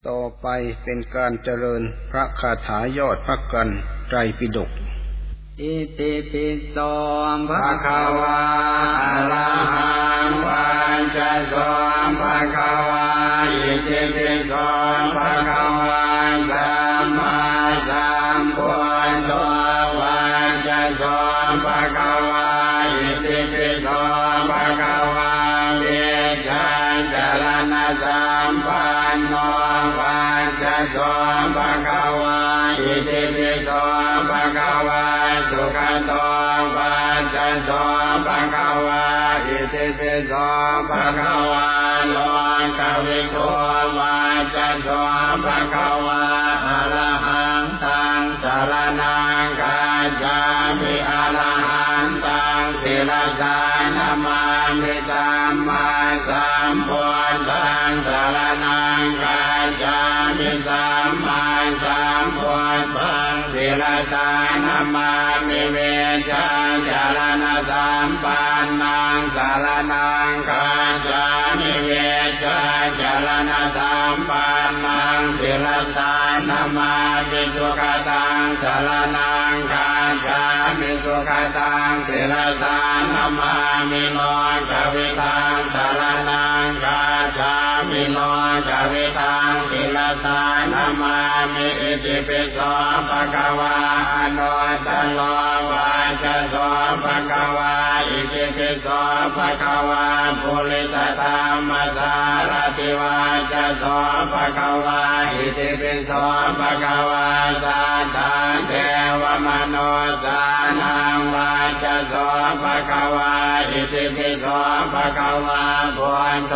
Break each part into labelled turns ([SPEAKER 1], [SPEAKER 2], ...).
[SPEAKER 1] ต่อไปเป็นการเจริญพระคาถายอดพระกันไตรปิฎก
[SPEAKER 2] อิติปิโสภะคะวะอะระหังปัญจโสภะคะวะอิติปิโสภะคะวะสัมมาสัมพุทโธปัญจโสภะคะวะอิติปิโสภะคะวะเวชัญจรณะสัมปันโนปัญจโสภะคะวะอิติปิโสภะคะวะสุขโตปัญจโสภะคะวะอิติปิโสภะคะวะโลกวิทูปัญจโสภะคะวะอะระหังตังสรณังคัจฉามิอะระหังตังศิรสานะมามิสัมมาสัมพุทธังสรณังคัจฉามิสัมมาสัมพุทธังศิรสานะมามิเวชัญจรณะสัมปันนังสรณังคัจฉามิเวชัญจรณะสัมปันนังศิรสานะมามิสุขตังสรณังคัจฉามิสุขตังศิรสานะมามิโลกวิทังสรณังคัจฉามิโลกวิทังศิรสานะมามิอิติปิโสภะคะวะอนุตตโรปัญจโสภะคะวะอิติปิโสภะคะวะปุริสธัมมสารติวัจจโสภะคะวะอิติปิโสภะคะวะสัทธาเทวมโนสานังวัจจโสภะคะวะอิติปิโสภะคะวะพุทโธ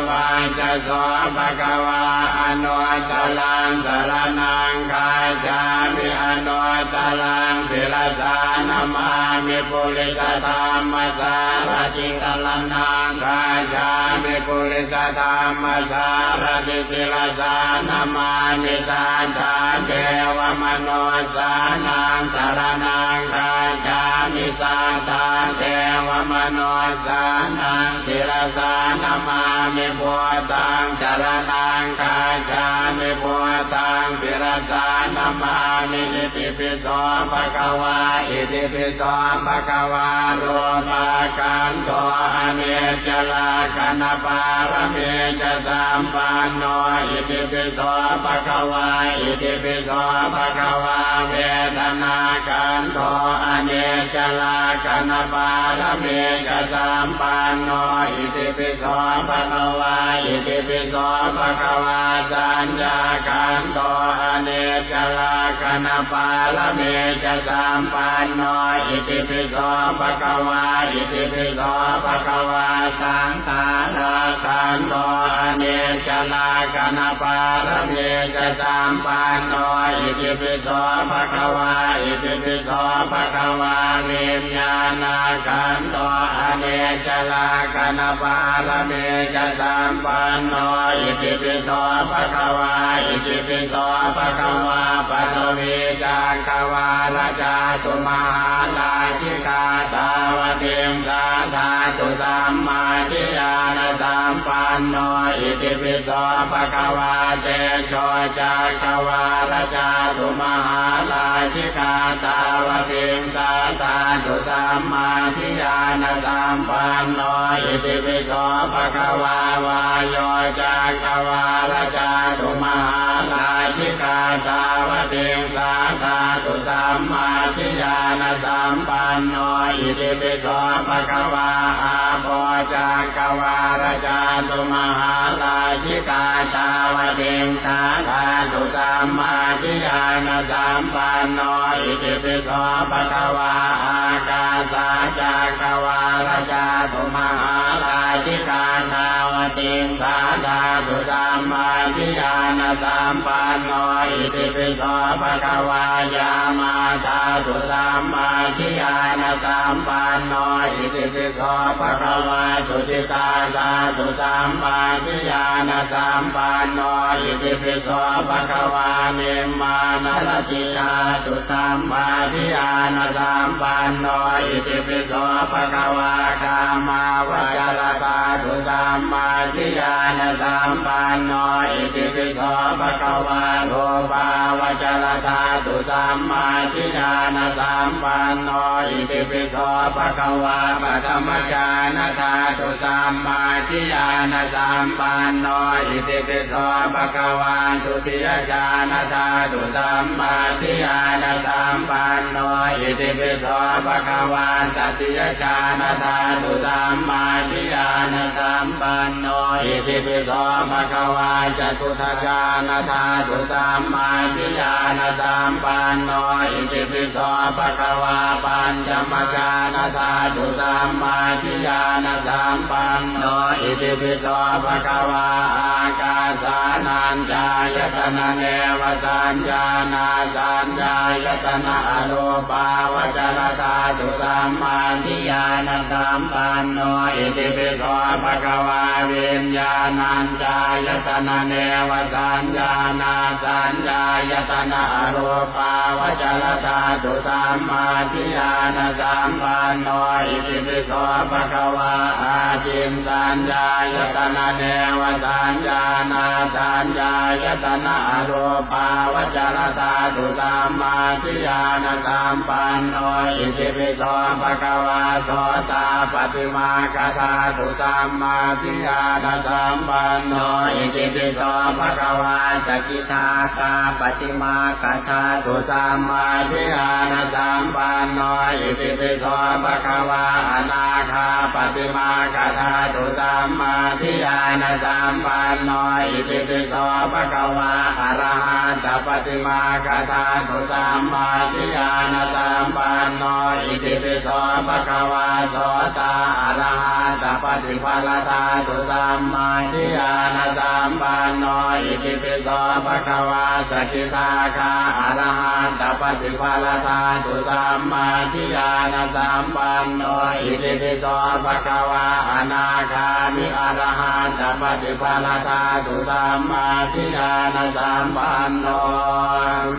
[SPEAKER 2] วัจจโสภะคะวะอนุตตรังสรณังคัจฉามิอนุตตรังศิรสานะมามิปุริสธัมมสารติสรณังคัจฉามิปุริสธัมมสารติศิรสานะมามิสัทธาเทวมโนสานังสรณังคัจฉามิสัทธาเทวมโนสานังศิรสานะมามิพุทธังสรณังคัจฉามิพุทธังศิรสานะมามิอิติปิโสภะคะวะอิติปิโสภะคะวะโลภะคันโตอเนจจลาคันปารเมจสัมปันโนอิติปิโสภะคะวะอิติปิโสภะคะวะเวทนาคันโตอเนจจลาคันปารเมจสัมปันโนอิติปิโสภะคะวะอิติปิโสภะคะวะสัญญาคันโตอเนจจลาคันปารเมจสัมปันโนอิติปิโสภะคะวะอิติปิโสภะคะวะสังฆาราคันโตอเนจจลาคันปารเมจสัมปันโนอิติปิโสภะคะวะอิติปิโสภะคะวะวิญญาณคันโตอเนจจลาคันปารเมจสัมปันโนอิติปิโสภะคะวะอิติปิโสภะคะวะปัทวีจักขวาลจาตุมหาลาชิกาตาวติมสาธาตุสัมมาทิฏฐิสัมปันโนอิติปิโสภะคะวะเตโชจักขวาลจาตุมหาลาชิกาตาวติมสาธาตุสัมมาทิฏฐิสัมปันโนอิติปิโสภะคะวะวายโยจักขวาลจาตุมหาลาชิกาตาวติมสาธาตุสัมมาทิฏฐิสัมปันโนอิติปิโสภะคะวะอาโปจักขวาลจาตุมหาลาชิกาตาวติมสาธาตุสัมมาทิฏฐิสัมปันโนอิติปิโสภะคะวะอากาสาจักขวาลจาตุมหาลาชิกาตาวติมสาธาตุสัมมาทิฏฐิสัมปันโนอิติปิโสภะคะวะยามาธาตุสัมมาทิฏฐิสัมปันโนอิติปิโสภะคะวะสุติตาธาตุสัมมาทิฏฐิสัมปันโนอิติปิโสภะคะวะเมมมานรติธาตุสัมมาทิฏฐิสัมปันโนอิติปิโสภะคะวะกามาวจรธาตุสัมมา ธิญาณสัมปันโนอิติปิโสภะคะวะโตภาวจรธาตุสัมมาธิญาณสัมปันโนอิติปิโสภะคะวะปฐมญาณธาตุสัมมาธิญาณสัมปันโนอิติปิโสภะคะวะทุติยญาณธาตุสัมมาธิญาณสัมปันโนอิติปิโสภะคะวะตติยญาณธาตุสัมมาธิญาณสัมปันโนอิติปิโสภะคะวะจตุตถญาณธาตุสัมมาธิญาณสัมปันโนอิติปิโสภะคะวะปัญจมญาณธาตุสัมมาธิญาณสัมปันโนอิติปิโสภะคะวะอากาสานัญจายตนะเนวสัญญานาสัญญายตนะอรูปาวจรธาตุสัมมาธิญาณสัมปันโนอิติปิโสภะคะวะวิญญาณัญจายตนะเนวสัญญานาสัญญายตนะอรูปาวจรธาตุสัมมาธิญาณสัมปันโนอิติปิโสภะคะวะอาจินสัญญายตนะเนวสัญญานาสัญญายตนะอรูปาวจรธาตุสัมมาธิญาณสัมปันโนอิติปิโสภะคะวะโสตปฏิมาคธาตุสัมมาธิญาณสัมปันโนอิติปิโสภะคะวะสกิทาคาปฏิมาคธาตุสัมมาธิญาณสัมปันโนอิติปิโสภะคะวะอนาคาปฏิมาคธาตุสัมมาธิญาณสัมปันโนอิติปิโสภะคะวะอรหันตปฏิมาคธาตุสัมมาธิญาณสัมปันโนอิติปิโสภะคะวะโสตอรหันตปฏิภาลธาตุสัมมาธิญาณสัมปันโนอิติปิโสภะคะวะสกิทาคาอรหันตปฏิภาลธาตุสัมมาธิญาณสัมปันโนอิติปิโสภะคะวะอนาคามิอรหันตปฏิภาลธาตุสัมมาธิญาณสัมปันโน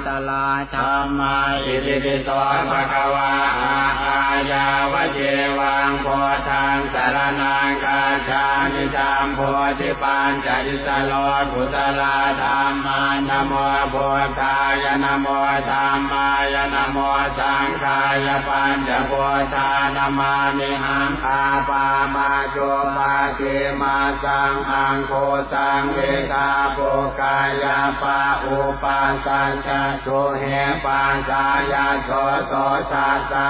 [SPEAKER 2] ตลาธัมมาอิติปิโสภะคะวะอายาวะเจวังโพธังสรณังคัจฉามิธัมโพธิปัญจอิสโลกุตลาธัมมานะโมพุทธายะนะโมธัมมายะนะโมสังฆายะปัญจพุทธานะมามิหังอาปามาโจปาติมาสังอังโฆสังเวทาปุกายะปะอุปัสสัจจสุเหปัสสายะโสโสสัสสะ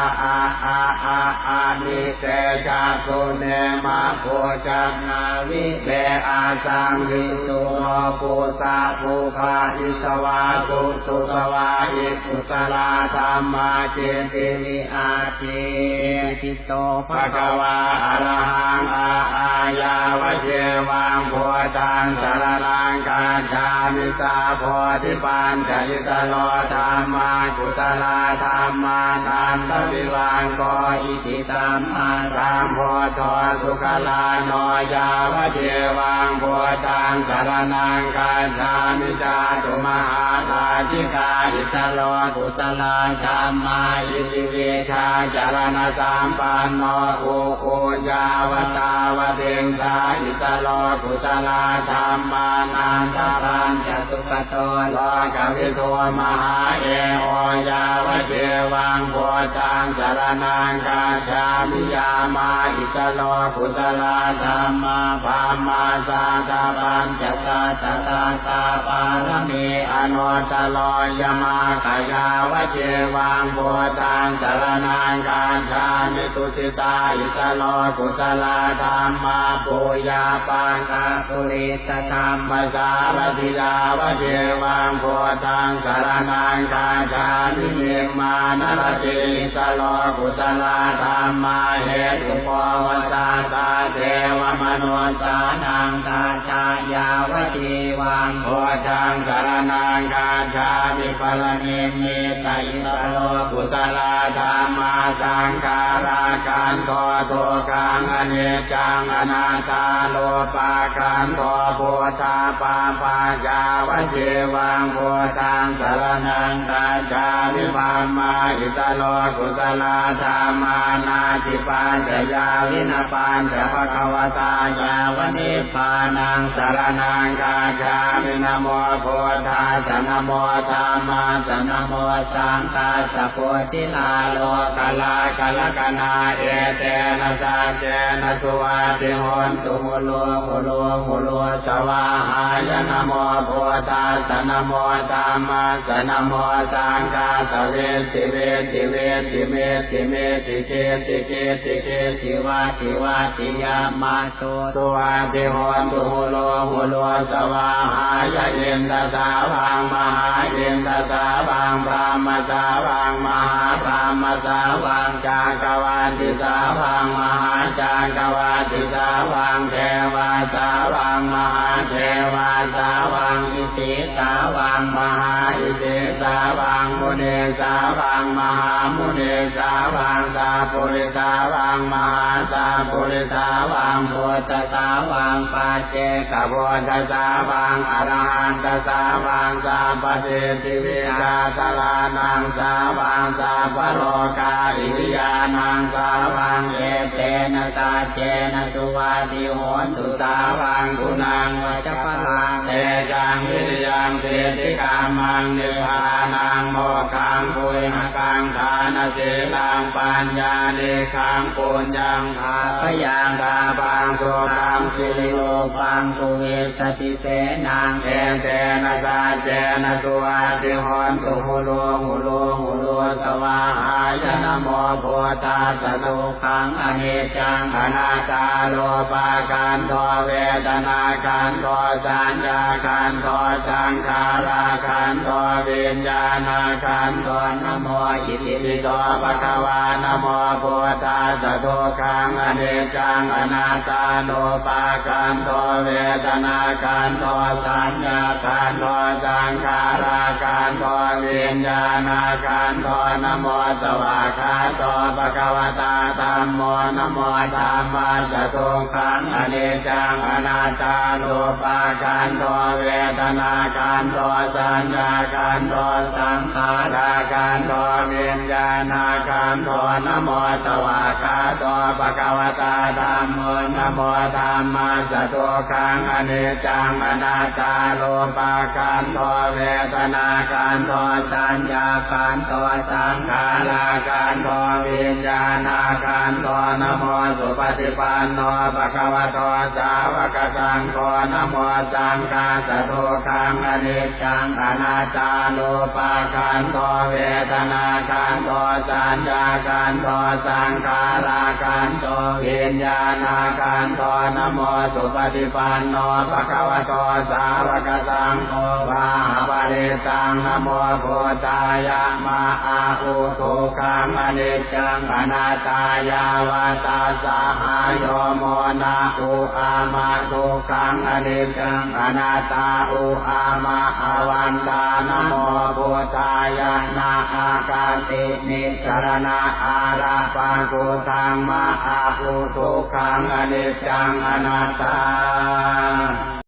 [SPEAKER 2] อานิเตชะสุเนมะโพจักนาวิเวอาสังวิสุโนปุสะปุภาอิสวาตุสุสวาอิกุสลาธัมมาเจติวิอาทิติโตภะคะวะอะระหังอายาวะเจวังโพธังสรณังคัจฉามิสาโพธิปัญจอิสโลธัมมากุสลาธัมมานันตวิวังโกอิติตัมมารังโพธสุขลาโนยาวะเจวังโพธังสรณังคัจฉามิจาตุมหาราชิกาอิสโลกุสลาธัมมาอิติเวชาจารณะสัมปันโนโอยาวตาวะเดงสาอิสโลกุสลาธัมมานันตปัญจสุขโตโลกวิโทมหาเอโอยาวะเจวังโพธังสรณังคัจฉามิยามาอิสโลกุสลาธัมมาภามาสาตาปัญจสัตตาตาปารมีอนุตตโลยมาขยาวะเจวังโพธังสรณังคัจฉามิตุสิตาอิสโลกุสลาธัมมาปุญญาปังคปุริสธัมมสารถิยาวะเจวังโพธังสรณังคัจฉามิเนมานรติอิสโลกุสลาธัมมาเหตุปวสาตาเทวมนุสานังคัจฉายาวะเจวังโพธังสรณังคัจฉามิปรเนมิตอิสโลกุสลาธัมมาสังขารากันโทโทกังอเนจจังอนาตาโลปากันโทโพธาปาปายาวะเจวังโพธังสรณังคัจฉามิภามาอิสโลกุสลาธัมมานาติปัญจยาวินาปัญจป ภควตายาวนิพพานังสรณังคาฉามินะโมพุทธัสสะนะโมธัมมัสสะนะโมสังฆัสสะโพธิลาโลกลากัลกนาเอเตนะสัจเจนะสุวัติโหนตุโมโลโมโลโมโลสวาหายนะโมพุทธัสสะนะโมธัมมัสสะนะโมสังฆัสสะเวทิเวทิเวทิเมทิเมทิเกติเกติเกติวาติวาติยามาโตสุวัติโหนตุโมโลโมโลสวาหายเย็นตสาวังมหาเย็นตสาวังพรหมสาวังมหาพรหมสาวังจักรวาติสาวังมหาจักรวาติสาวังเทวาสาวังมหาเทวาสาวังอิติสาวังมหาอิติสาวังมุนีสาวังมหามุนีสาวังสาปุริสาวังมหาสาปุริสาวังโพธสาวังปัจเจกโพธสาวังอรหันตสาวังสาปเสติวิชาสลานังสาวังสาปโลกาอิริยานังสาวังเอเตนะสัจเจนะสุวัติโหนตุสาวังกุณังวัจพลังเตจังวิริยังเสติกามังนิพพานังโมขังปุยหกังทานสีลังปัญญาเนขังปุญญังภาพยังกาปังสุขังสิริโลปังสุเวสติเสนังเอเตนะสัจเจนะสุวัติโหนตุโมโลโมโลโมโลสวาหายนะโมพุทธัสสะทุกขังอนิจจังอนัตตาโลภะขันโทเวทนาขันโทสัญญาขันโทสังขาราขันโทวิญญาณขันโทนะโมอิติปิโสภะคะวานะโมพุทธัสสะทุกขังอนิจจังอนัตตาโลภะขันโทเวทนาขันโทสัญญาขันโทสังขาราขันโทวิญญาณขันโทนะโมสวากขาโตภะคะวตาธัมโมนะโมธัมมัสสะทุกขังอนิจจังอนัตตาโลภะขันโทเวทนาขันโทสัญญาขันโทสังขาราขันโทวิญญาณขันโทนะโมสวากขาโตภะคะวตาธัมโมนะโมธัมมัสสะทุกขังอนิจจังอนัตตาโลภะขันโทเวทนาขันโทสัญญาขันโทสังขาราขันโทวิญญาณขันโทนะโมสุปฏิปันโนภะคะวะโตสาวกสังโฆนะโมสังฆัสสะทุกขังอนิจจังอนัตตาโลภะขันโทเวทนาขันโทสัญญาขันโทสังขาราขันโทวิญญาณขันโทนะโมสุปฏิปันโนภะคะวะโตสาวกสังโฆวาหะปะริตังนะโมพุทธายะมาอาหุทุกขังอนิจจังอนัตตายาวาตาสาหายโยโมนะอุอามาทุกขังอนิจจังอนัตตาอุอามาอวันตานะโมพุทธายะนาอากาตินิสรณะอาราปังกุทังมาอาหุทุกขังอนิจจังอนัตตา